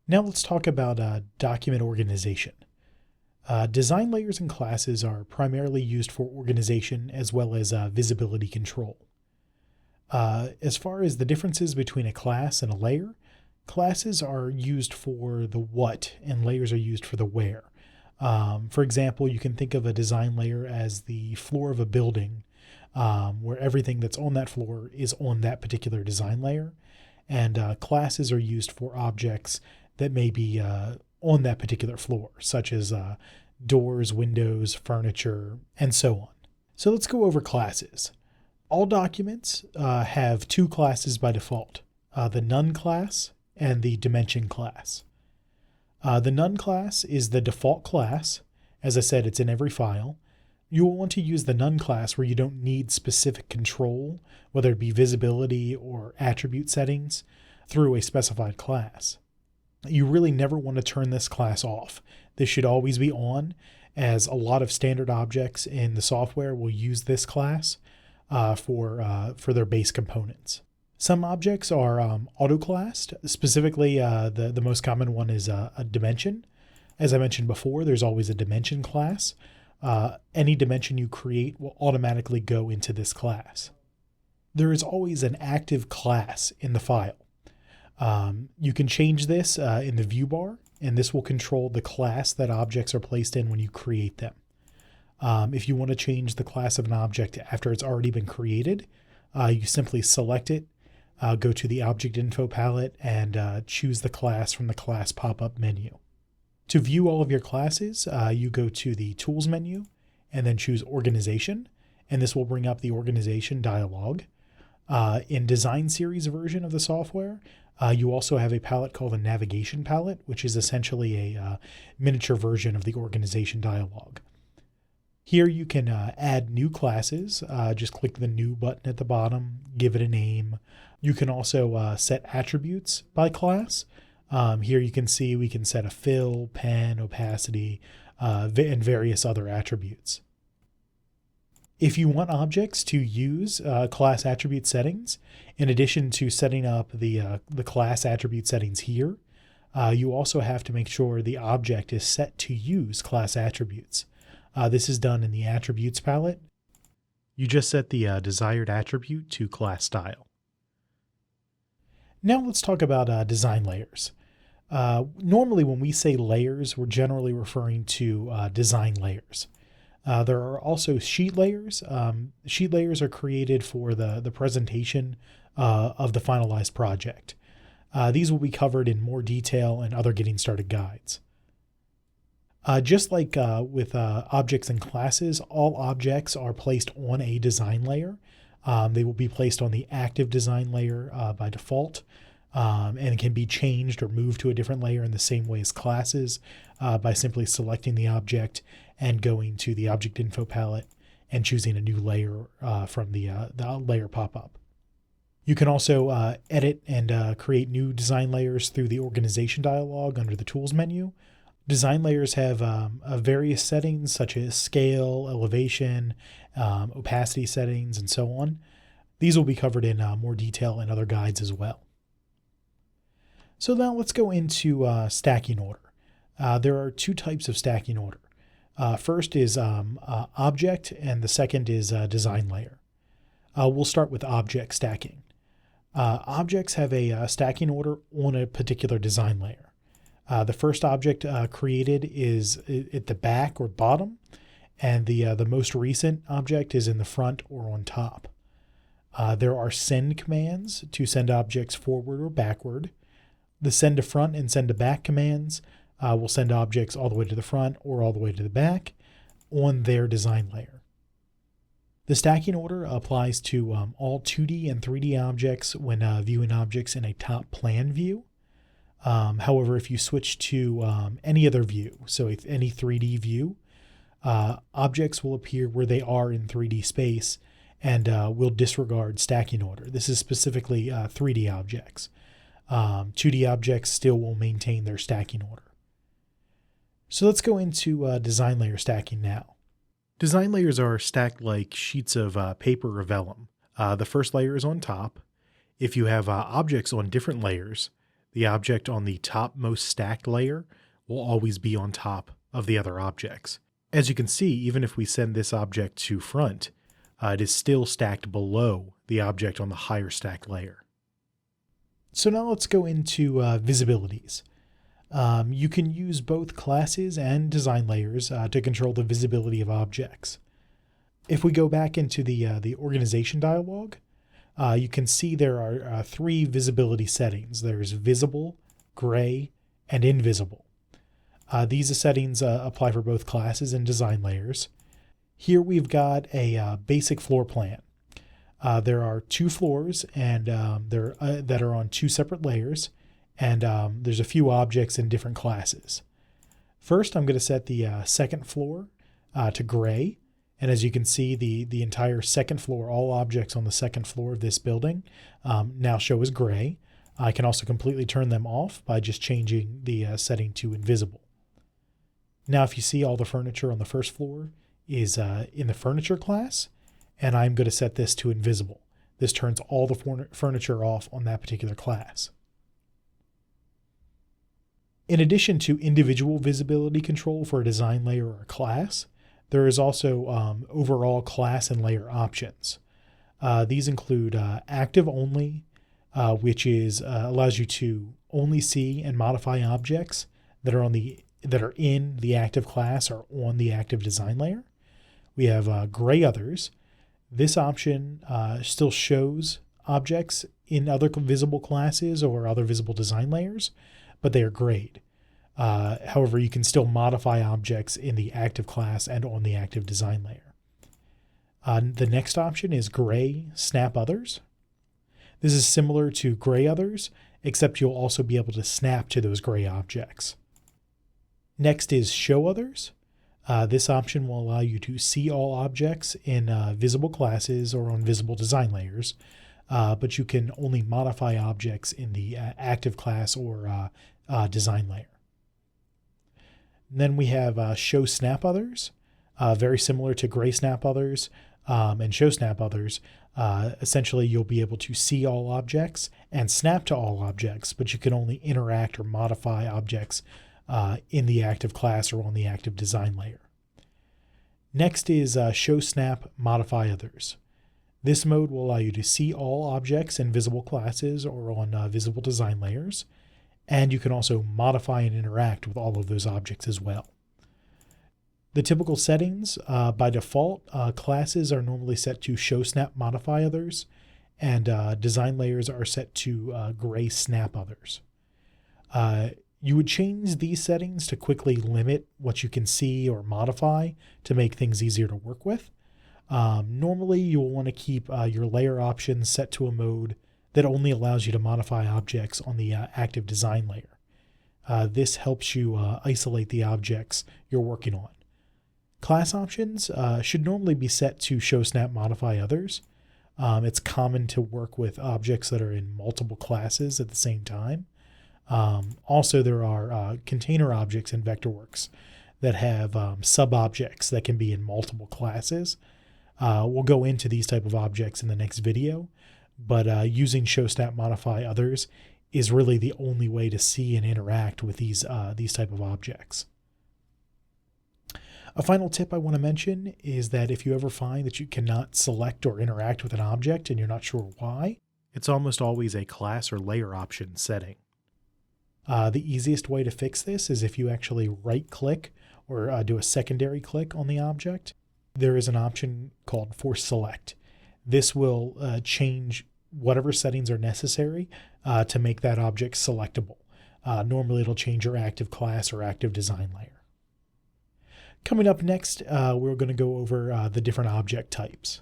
Now let's talk about document organization. Design layers and classes are primarily used for organization as well as visibility control. As far as the differences between a class and a layer, classes are used for the what and layers are used for the where. For example, you can think of a design layer as the floor of a building, where everything that's on that floor is on that particular design layer. And classes are used for objects that may be on that particular floor, such as doors, windows, furniture, and so on. So let's go over classes. All documents have two classes by default, the none class and the dimension class. The none class is the default class. As I said, it's in every file. You will want to use the none class where you don't need specific control, whether it be visibility or attribute settings, through a specified class. You really never want to turn this class off. This should always be on, as a lot of standard objects in the software will use this class for their base components. Some objects are auto-classed. Specifically, the most common one is a dimension. As I mentioned before, there's always a dimension class. Any dimension you create will automatically go into this class. There is always an active class in the file. You can change this in the view bar, and this will control the class that objects are placed in when you create them. If you want to change the class of an object after it's already been created, you simply select it, go to the Object Info palette, and choose the class from the Class pop-up menu. To view all of your classes, you go to the Tools menu, and then choose Organization, and this will bring up the Organization dialog. In Design Series version of the software, you also have a palette called the Navigation palette, which is essentially a miniature version of the Organization dialog. Here you can add new classes. Just click the New button at the bottom, give it a name. You can also set attributes by class. Here you can see we can set a fill, pen, opacity, and various other attributes. If you want objects to use class attribute settings, in addition to setting up the class attribute settings here, you also have to make sure the object is set to use class attributes. This is done in the Attributes palette. You just set the desired attribute to class style. Now let's talk about design layers. Normally when we say layers, we're generally referring to design layers. There are also sheet layers. Sheet layers are created for the presentation of the finalized project. These will be covered in more detail in other Getting Started guides. Just like with objects and classes, all objects are placed on a design layer. They will be placed on the active design layer by default, and can be changed or moved to a different layer in the same way as classes by simply selecting the object and going to the Object Info palette and choosing a new layer from the layer pop-up. You can also edit and create new design layers through the Organization dialog under the Tools menu. Design layers have various settings such as scale, elevation, opacity settings, and so on. These will be covered in more detail in other guides as well. So now let's go into stacking order. There are two types of stacking order. First is object, and the second is design layer. We'll start with object stacking. Objects have a stacking order on a particular design layer. The first object created is at the back or bottom, and the most recent object is in the front or on top. There are send commands to send objects forward or backward. The send to front and send to back commands will send objects all the way to the front or all the way to the back on their design layer. The stacking order applies to all 2D and 3D objects when viewing objects in a top plan view. However, if you switch to any other view, so if any 3D view, objects will appear where they are in 3D space and will disregard stacking order. This is specifically 3D objects. 2D objects still will maintain their stacking order. So let's go into design layer stacking now. Design layers are stacked like sheets of paper or vellum. The first layer is on top. If you have objects on different layers, the object on the topmost stacked layer will always be on top of the other objects. As you can see, even if we send this object to front, it is still stacked below the object on the higher stacked layer. So now let's go into visibilities. You can use both classes and design layers to control the visibility of objects. If we go back into the organization dialog, you can see there are 3 visibility settings. There's visible, gray, and invisible. These settings apply for both classes and design layers. Here we've got a basic floor plan. There are 2 floors and that are on 2 separate layers, and there's a few objects in different classes. First, I'm going to set the second floor to gray, and as you can see, the entire second floor, all objects on the second floor of this building now show as gray. I can also completely turn them off by just changing the setting to invisible. Now, if you see, all the furniture on the first floor is in the furniture class, and I'm going to set this to invisible. This turns all the furniture off on that particular class. In addition to individual visibility control for a design layer or a class, there is also overall class and layer options. These include active only, which allows you to only see and modify objects that are in the active class or on the active design layer. We have gray others. This option still shows objects in other visible classes or other visible design layers, but they are grayed. However, you can still modify objects in the active class and on the active design layer. The next option is gray snap others. This is similar to gray others, except you'll also be able to snap to those gray objects. Next is show others. This option will allow you to see all objects in visible classes or on visible design layers, but you can only modify objects in the active class or design layer. And then we have show snap others, very similar to gray snap others and show snap others. Essentially, you'll be able to see all objects and snap to all objects, but you can only interact or modify objects in the active class or on the active design layer. Next is show snap modify others. This mode will allow you to see all objects in visible classes or on visible design layers, and you can also modify and interact with all of those objects as well. The typical settings, by default, classes are normally set to show snap modify others, and design layers are set to gray snap others. You would change these settings to quickly limit what you can see or modify to make things easier to work with. Normally, you will want to keep your layer options set to a mode that only allows you to modify objects on the active design layer. This helps you isolate the objects you're working on. Class options should normally be set to show snap modify others. It's common to work with objects that are in multiple classes at the same time. Also, there are container objects in Vectorworks that have sub-objects that can be in multiple classes. We'll go into these type of objects in the next video, but using show snap modify others is really the only way to see and interact with these type of objects. A final tip I want to mention is that if you ever find that you cannot select or interact with an object and you're not sure why, it's almost always a class or layer option setting. The easiest way to fix this is if you actually right-click or do a secondary click on the object. There is an option called Force Select. This will change whatever settings are necessary to make that object selectable. Normally it'll change your active class or active design layer. Coming up next, we're going to go over the different object types.